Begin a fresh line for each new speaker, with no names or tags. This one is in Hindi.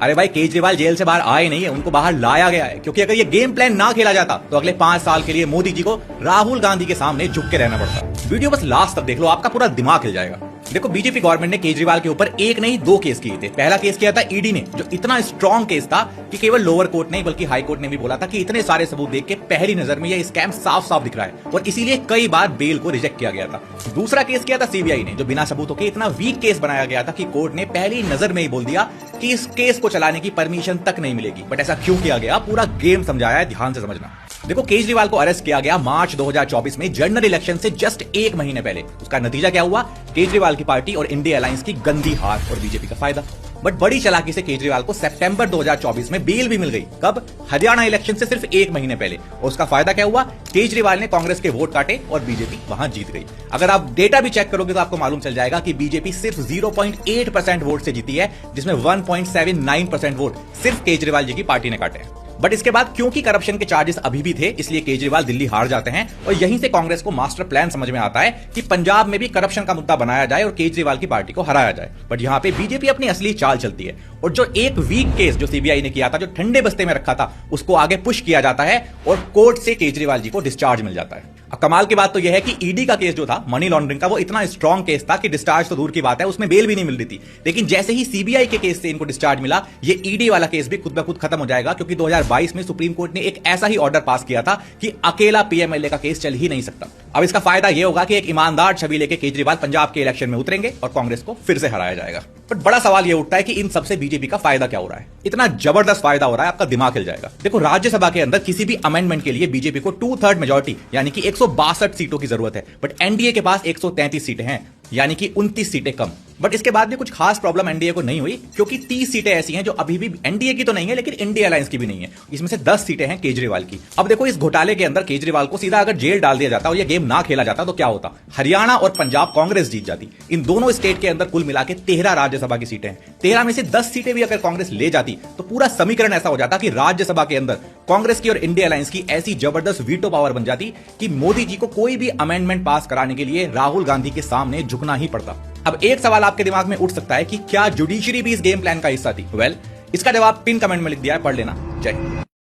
अरे भाई, केजरीवाल जेल से बाहर आए नहीं है, उनको बाहर लाया गया है, क्योंकि अगर ये गेम प्लान ना खेला जाता तो अगले 5 साल के लिए मोदी जी को राहुल गांधी के सामने झुक के रहना पड़ता। वीडियो बस लास्ट तक देख लो, आपका पूरा दिमाग हिल जाएगा। देखो, बीजेपी गवर्नमेंट ने केजरीवाल के ऊपर एक नहीं 2 केस किए थे। पहला केस किया था ईडी ने, जो इतना स्ट्रॉन्ग केस था कि केवल लोअर कोर्ट नहीं बल्कि हाई कोर्ट ने भी बोला था कि इतने सारे सबूत देख के पहली नजर में यह स्कैम साफ साफ दिख रहा है, और इसीलिए कई बार बेल को रिजेक्ट किया गया था। दूसरा केस किया था सीबीआई ने, जो बिना सबूतों के इतना वीक केस बनाया गया था कि कोर्ट ने पहली नजर में ही बोल दिया कि इस केस को चलाने की परमिशन तक नहीं मिलेगी। बट ऐसा क्यों किया गया, पूरा गेम समझाया है, ध्यान से समझना। देखो, केजरीवाल को अरेस्ट किया गया मार्च 2024 में जनरल इलेक्शन से जस्ट 1 महीने पहले। उसका नतीजा क्या हुआ? केजरीवाल की पार्टी और इंडिया अलायंस की गंदी हार और बीजेपी का फायदा। बट बड़ी चालाकी से केजरीवाल को सितंबर 2024 में बेल भी मिल गई। कब? हरियाणा इलेक्शन से सिर्फ 1 महीने पहले। और उसका फायदा क्या हुआ? केजरीवाल ने कांग्रेस के वोट काटे और बीजेपी वहां जीत गई। अगर आप डेटा भी चेक करोगे तो आपको मालूम चल जाएगा कि बीजेपी सिर्फ 0.8% वोट से जीती है, जिसमें 1.79% वोट सिर्फ केजरीवाल जी की पार्टी ने काटे हैं। बट इसके बाद क्योंकि करप्शन के चार्जेस अभी भी थे, इसलिए केजरीवाल दिल्ली हार जाते हैं, और यहीं से कांग्रेस को मास्टर प्लान समझ में आता है कि पंजाब में भी करप्शन का मुद्दा बनाया जाए और केजरीवाल की पार्टी को हराया जाए। बट यहां पे बीजेपी अपनी असली चाल चलती है, और जो एक वीक केस जो सीबीआई ने किया था, जो ठंडे बस्ते में रखा था, उसको आगे पुश किया जाता है और कोर्ट से केजरीवाल जी को डिस्चार्ज मिल जाता है। अब कमाल की बात तो यह है कि ईडी का केस जो था मनी लॉन्ड्रिंग का, वो इतना स्ट्रॉन्ग केस था कि डिस्चार्ज तो दूर की बात है, उसमें बेल भी नहीं मिल रही थी। लेकिन जैसे ही सीबीआई के केस से इनको डिस्चार्ज मिला, ये ईडी वाला केस भी खुद ब खुद खत्म हो जाएगा, क्योंकि 2022 में सुप्रीम कोर्ट ने एक ऐसा ही ऑर्डर पास किया था कि अकेला पीएमएलए का केस चल ही नहीं सकता। अब इसका फायदा यह होगा कि एक ईमानदार छवि लेके केजरीवाल पंजाब के इलेक्शन में उतरेंगे और कांग्रेस को फिर से हराया जाएगा। बट बड़ा सवाल यह उठता है कि इन सबसे बीजेपी का फायदा क्या हो रहा है? इतना जबरदस्त फायदा हो रहा है, आपका दिमाग हिल जाएगा। देखो, राज्यसभा के अंदर किसी भी अमेंडमेंट के लिए बीजेपी को 2/3 मेजॉरिटी यानी कि 162 सीटों की जरूरत है, बट एनडीए के पास 133 सीटें हैं, यानी कि 29 सीटें कम। बट इसके बाद भी कुछ खास प्रॉब्लम एनडीए को नहीं हुई, क्योंकि 30 सीटें ऐसी हैं जो अभी भी एनडीए की तो नहीं है लेकिन इंडिया अलायंस की भी नहीं है। इसमें से 10 सीटें हैं केजरीवाल की। अब देखो, इस घोटाले के अंदर केजरीवाल को सीधा अगर जेल डाल दिया जाता और ये गेम ना खेला जाता तो क्या होता? हरियाणा और पंजाब कांग्रेस जीत जाती। इन दोनों स्टेट के अंदर कुल मिला के 13 राज्यसभा की सीटें हैं। 13 में से 10 सीटें भी अगर कांग्रेस ले जाती तो पूरा समीकरण ऐसा हो जाता कि राज्यसभा के अंदर कांग्रेस की और इंडिया अलायंस की ऐसी जबरदस्त वीटो पावर बन जाती कि मोदी जी को कोई भी अमेंडमेंट पास कराने के लिए राहुल गांधी के सामने झुकना ही पड़ता। अब एक सवाल आपके दिमाग में उठ सकता है कि क्या जुडिशरी भी इस गेम प्लान का हिस्सा थी? वेल, इसका जवाब पिन कमेंट में लिख दिया है, पढ़ लेना। जय हिंद।